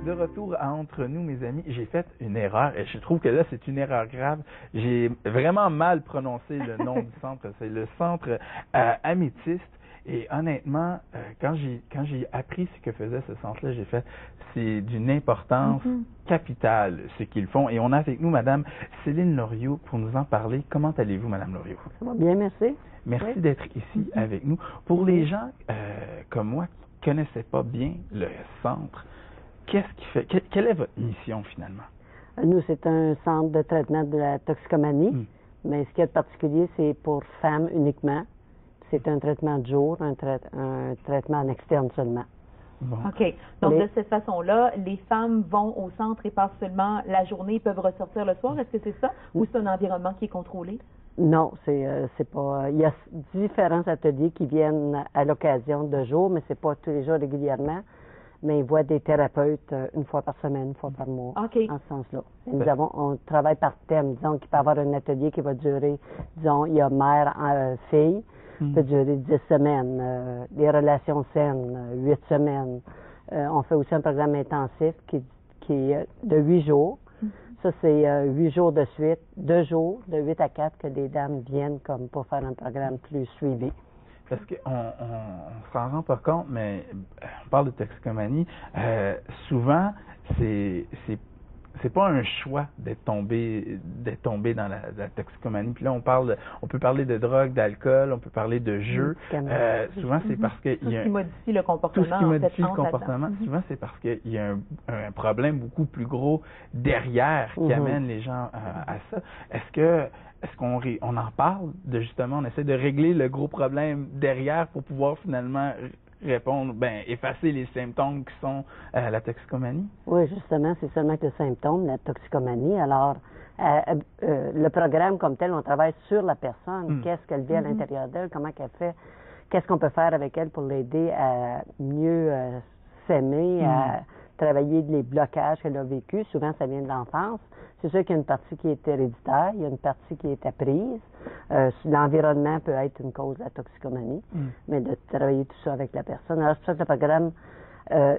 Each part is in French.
De retour à Entre nous, mes amis, j'ai fait une erreur et je trouve que là, c'est une erreur grave. J'ai vraiment mal prononcé le nom du centre. C'est le centre Améthyste. Et honnêtement, quand j'ai appris ce que faisait ce centre-là, j'ai fait, c'est d'une importance capitale ce qu'ils font. Et on a avec nous Madame Céline Loriot pour nous en parler. Comment allez-vous, Madame Loriot? Ça va bien, merci. Merci d'être ici avec nous. Pour les gens comme moi qui ne connaissaient pas bien le centre, qu'est-ce qui fait, quelle est votre mission finalement? Nous, c'est un centre de traitement de la toxicomanie, mais ce qu'il y a de particulier, c'est pour femmes uniquement. C'est un traitement de jour, un traitement en externe seulement. Bon. OK. Donc, de cette façon-là, les femmes vont au centre et passent seulement la journée, peuvent ressortir le soir. Est-ce que c'est ça? Ou c'est un environnement qui est contrôlé? Non, c'est pas. Il y a différents ateliers qui viennent à l'occasion de jour, mais c'est pas tous les jours régulièrement. Mais ils voient des thérapeutes une fois par semaine, une fois par mois, en ce sens-là. On travaille par thème. Disons qu'il peut y avoir un atelier qui va durer, disons, il y a mère-fille, peut durer 10 semaines, les relations saines, 8 semaines. On fait aussi un programme intensif qui est de 8 jours. Ça, c'est 8 jours de suite, 2 jours, de 8 à 4, que des dames viennent comme pour faire un programme plus suivi. Parce qu'on s'en rend pas compte, mais on parle de toxicomanie. Souvent, c'est pas un choix d'être tombé dans la toxicomanie. Puis là, on peut parler de drogue, d'alcool, on peut parler de jeu. Souvent, c'est parce que tout ce qui modifie le comportement. Tout ce qui modifie le comportement. Souvent, c'est parce qu'il y a un problème beaucoup plus gros derrière qui amène les gens à ça. Est-ce qu'on en parle de justement, on essaie de régler le gros problème derrière pour pouvoir finalement répondre, effacer les symptômes qui sont la toxicomanie? Oui, justement, c'est seulement que le symptôme, la toxicomanie. Alors, le programme comme tel, on travaille sur la personne. Qu'est-ce qu'elle vit à l'intérieur d'elle, comment qu'elle fait, qu'est-ce qu'on peut faire avec elle pour l'aider à mieux s'aimer, à travailler les blocages qu'elle a vécus. Souvent, ça vient de l'enfance. C'est sûr qu'il y a une partie qui est héréditaire, il y a une partie qui est apprise. L'environnement peut être une cause de la toxicomanie, mais de travailler tout ça avec la personne. Alors, c'est pour ça que le programme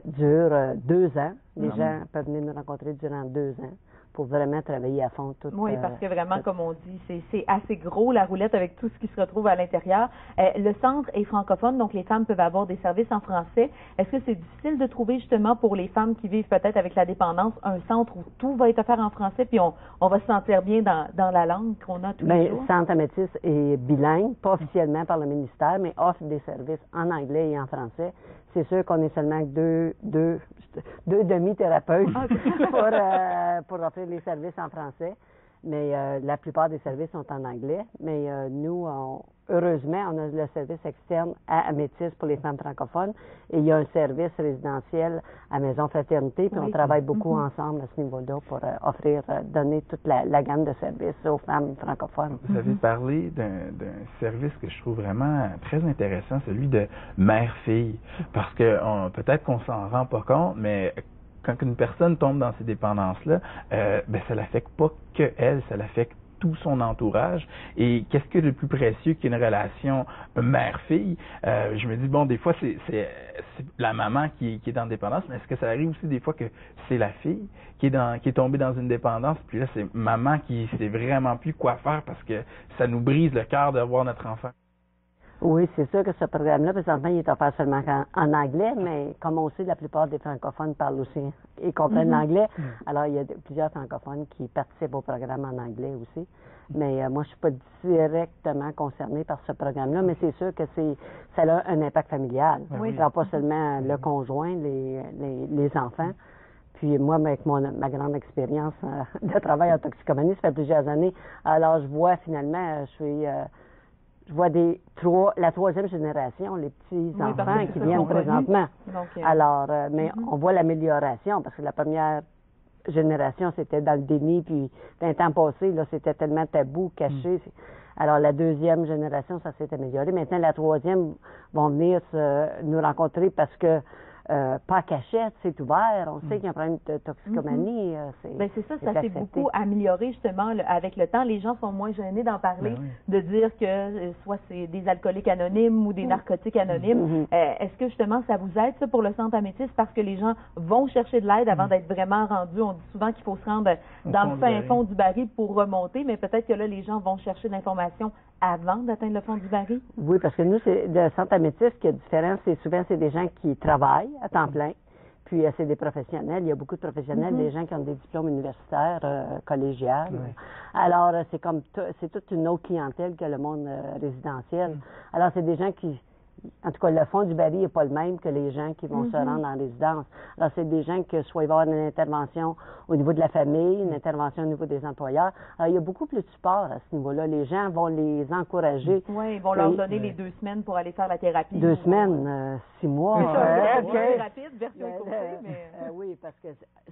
dure 2 ans. Les gens peuvent venir nous rencontrer durant 2 ans pour vraiment travailler à fond tout. Oui, parce que vraiment, comme on dit, c'est assez gros, la roulette, avec tout ce qui se retrouve à l'intérieur. Le centre est francophone, donc les femmes peuvent avoir des services en français. Est-ce que c'est difficile de trouver, justement, pour les femmes qui vivent peut-être avec la dépendance, un centre où tout va être offert en français, puis on va se sentir bien dans la langue qu'on a tous les jours? Le Centre Améthyste est bilingue, pas officiellement par le ministère, mais offre des services en anglais et en français. C'est sûr qu'on est seulement deux demi-thérapeutes pour offrir les services en français, mais la plupart des services sont en anglais. Mais nous, heureusement, on a le service externe à Améthyste pour les femmes francophones et il y a un service résidentiel à Maison Fraternité, puis on travaille beaucoup ensemble à ce niveau-là pour donner toute la gamme de services aux femmes francophones. Vous avez parlé d'un service que je trouve vraiment très intéressant, celui de mère-fille, parce que peut-être qu'on s'en rend pas compte, mais quand une personne tombe dans ces dépendances-là, ça l'affecte pas que elle, ça l'affecte tout son entourage. Et qu'est-ce que de plus précieux qu'une relation mère-fille? Je me dis, des fois, c'est la maman qui est en dépendance, mais est-ce que ça arrive aussi des fois que c'est la fille qui est tombée dans une dépendance, puis là, c'est maman qui sait vraiment plus quoi faire parce que ça nous brise le cœur de voir notre enfant? Oui, c'est sûr que ce programme-là, présentement, il est offert seulement en anglais, mais comme on sait, la plupart des francophones parlent aussi et comprennent l'anglais. Alors, il y a plusieurs francophones qui participent au programme en anglais aussi. Mais moi, je suis pas directement concernée par ce programme-là, mais c'est sûr que ça a un impact familial. Alors, pas seulement le conjoint, les enfants. Puis moi, avec ma grande expérience de travail en toxicomanie, ça fait plusieurs années. Alors, je vois finalement, je vois la 3e génération, les petits-enfants qui viennent présentement. Alors, mais on voit l'amélioration, parce que la première génération, c'était dans le déni, puis 20 ans passés, là, c'était tellement tabou, caché. Alors, la 2e génération, ça s'est amélioré. Maintenant, la 3e vont venir nous rencontrer parce que pas cachette, c'est ouvert. On sait qu'il y a un problème de toxicomanie. C'est ça, ça s'est beaucoup amélioré justement avec le temps. Les gens sont moins gênés d'en parler, de dire que soit c'est des alcooliques anonymes ou des narcotiques anonymes. Est-ce que justement ça vous aide ça pour le Centre Améthyste parce que les gens vont chercher de l'aide avant d'être vraiment rendus? On dit souvent qu'il faut se rendre dans le fin fond du baril pour remonter, mais peut-être que là les gens vont chercher de l'information avant d'atteindre le fond du baril? Oui, parce que nous, c'est le Centre Améthyste, ce qui est différent, c'est souvent c'est des gens qui travaillent à temps plein, puis c'est des professionnels. Il y a beaucoup de professionnels, des gens qui ont des diplômes universitaires, collégiales. Alors, c'est toute une autre clientèle que le monde résidentiel. Alors, c'est des gens qui... En tout cas, le fond du baril n'est pas le même que les gens qui vont se rendre en résidence. Alors, c'est des gens que soit il va y avoir une intervention au niveau de la famille, une intervention au niveau des employeurs. Alors, il y a beaucoup plus de support à ce niveau-là. Les gens vont les encourager. Oui, ils vont leur donner les 2 semaines pour aller faire la thérapie. 2 semaines, 6 mois. C'est rapide, version écourtée, mais... oui, parce que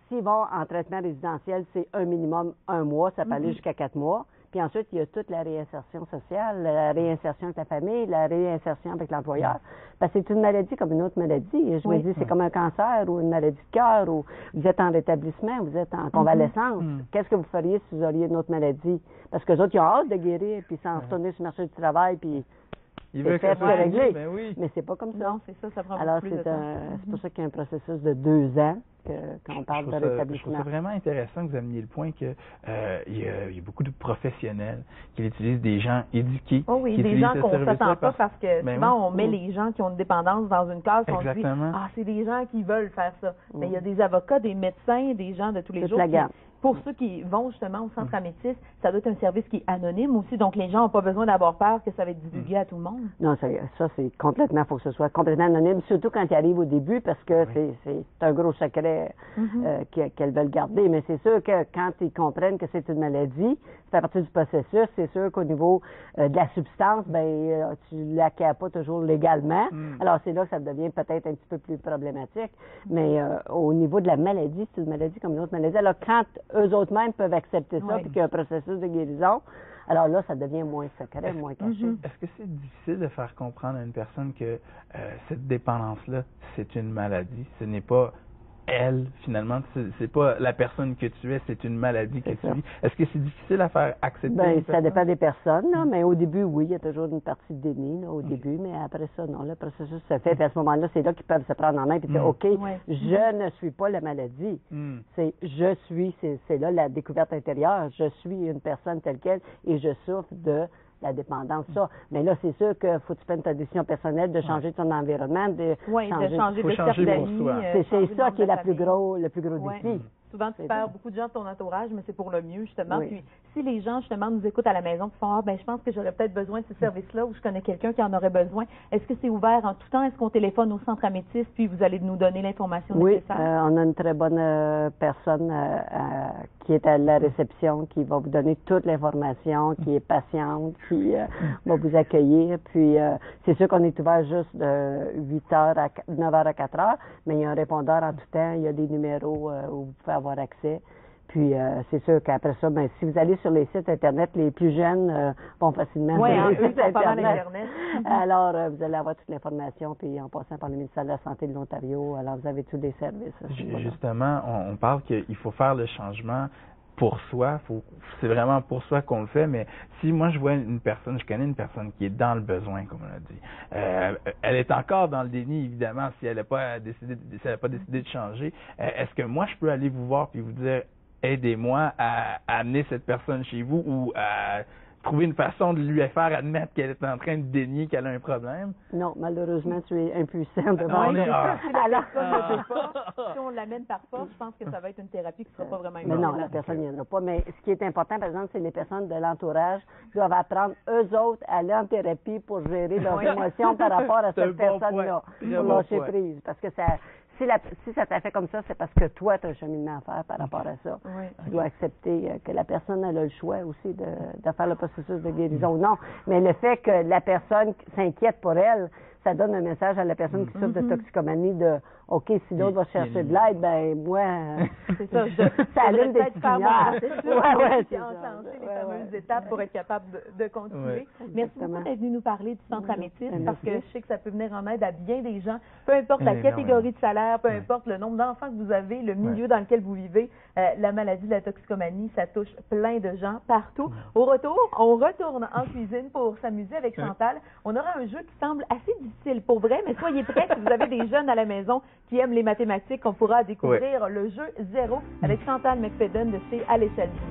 s'ils vont en traitement résidentiel, c'est un minimum 1 mois. Ça peut aller jusqu'à 4 mois. Puis ensuite, il y a toute la réinsertion sociale, la réinsertion avec la famille, la réinsertion avec l'employeur. Parce que c'est une maladie comme une autre maladie. Et je me dis, c'est comme un cancer ou une maladie de cœur, ou vous êtes en rétablissement, vous êtes en convalescence. Qu'est-ce que vous feriez si vous auriez une autre maladie? Parce que les autres, ils ont hâte de guérir, puis s'en retourner sur le marché du travail, puis... Il veut que ça soit réglé. Mais c'est pas comme ça. Non, c'est ça prend Alors, plus de temps. C'est pour ça qu'il y a un processus de 2 ans quand on parle de rétablissement. Je trouve ça vraiment intéressant que vous ameniez le point que il y a beaucoup de professionnels qui utilisent des gens éduqués. Oh oui, des gens qu'on ne s'attend pas parce que souvent on met les gens qui ont une dépendance dans une case, on dit c'est des gens qui veulent faire ça. Mais il y a des avocats, des médecins, des gens de tous les jours pour ceux qui vont justement au Centre Améthyste, ça doit être un service qui est anonyme aussi, donc les gens n'ont pas besoin d'avoir peur que ça va être divulgué à tout le monde. Non, ça c'est complètement, il faut que ce soit complètement anonyme, surtout quand ils arrivent au début, parce que c'est un gros secret qu'elles veulent garder. Mais c'est sûr que quand ils comprennent que c'est une maladie, c'est à partir du processus, c'est sûr qu'au niveau de la substance, tu ne l'acquiers pas toujours légalement. Alors c'est là que ça devient peut-être un petit peu plus problématique. Mais au niveau de la maladie, c'est une maladie comme une autre maladie. Alors quand eux autres mêmes peuvent accepter ça, puis qu'il y a un processus de guérison, alors là, ça devient moins secret, moins caché. Est-ce que c'est difficile de faire comprendre à une personne que cette dépendance-là, c'est une maladie? Ce n'est pas elle, finalement, c'est pas la personne que tu es, c'est une maladie que tu vis. Est-ce que c'est difficile à faire accepter? Ça dépend des personnes, là, mais au début, oui, il y a toujours une partie de déni au début, mais après ça, non, le processus se fait. Puis à ce moment-là, c'est là qu'ils peuvent se prendre en main et dire, OK, je ne suis pas la maladie. C'est je suis, c'est là la découverte intérieure. Je suis une personne telle quelle et je souffre de la dépendance, ça. Mais là, c'est sûr qu'il faut que tu prennes ta décision personnelle de changer ton environnement, de changer de cercle d'amis. C'est ça qui est le plus gros défi. Souvent, tu perds beaucoup de gens de ton entourage, mais c'est pour le mieux, justement. Puis, si les gens, justement, nous écoutent à la maison et font je pense que j'aurais peut-être besoin de ce service-là ou je connais quelqu'un qui en aurait besoin, est-ce que c'est ouvert en tout temps? Est-ce qu'on téléphone au Centre Améthyste puis vous allez nous donner l'information nécessaire? Oui, on a une très bonne personne qui est à la réception, qui va vous donner toute l'information, qui est patiente, qui va vous accueillir. Puis, c'est sûr qu'on est ouvert juste de 8h à 9h à 4h, mais il y a un répondeur en tout temps, il y a des numéros où vous pouvez avoir accès. Puis, c'est sûr qu'après ça, si vous allez sur les sites Internet, les plus jeunes vont facilement sur les sites Internet. Alors, vous allez avoir toute l'information, puis en passant par le ministère de la Santé de l'Ontario, alors vous avez tous les services. Justement, on parle qu'il faut faire le changement pour soi, c'est vraiment pour soi qu'on le fait, mais si moi je vois je connais une personne qui est dans le besoin, comme on a dit, elle est encore dans le déni, évidemment, si elle n'a pas décidé de changer, est-ce que moi je peux aller vous voir puis vous dire, aidez-moi à amener cette personne chez vous ou à trouver une façon de lui faire admettre qu'elle est en train de dénier qu'elle a un problème? Non, malheureusement, tu es impuissant devant Si on l'amène par force, je pense que ça va être une thérapie qui ne sera pas vraiment mais non, la personne ne viendra pas. Mais ce qui est important, par exemple, c'est les personnes de l'entourage doivent apprendre, eux autres, à aller en thérapie pour gérer leurs émotions par rapport à cette personne-là. Pour lâcher prise. Parce que si ça t'a fait comme ça, c'est parce que toi, tu as un cheminement à faire par rapport à ça. Tu dois accepter que la personne elle a le choix aussi de faire le processus de guérison ou non. Mais le fait que la personne s'inquiète pour elle, ça donne un message à la personne qui souffre de toxicomanie de OK, si l'autre va chercher de l'aide, ben moi, c'est ça, ça allume des petites lumières. Puis enclencher les fameuses étapes pour être capable de continuer. Merci beaucoup d'être venu nous parler du Centre Améthyste, parce que je sais que ça peut venir en aide à bien des gens, peu importe la catégorie de salaire, peu importe le nombre d'enfants que vous avez, le milieu dans lequel vous vivez, la maladie de la toxicomanie, ça touche plein de gens partout. Au retour, on retourne en cuisine pour s'amuser avec Chantal. On aura un jeu qui semble assez difficile pour vrai, mais soyez prêts si vous avez des jeunes à la maison qui aiment les mathématiques, on pourra découvrir le jeu 0 avec Chantal McFadden de chez À l'échelle du monde.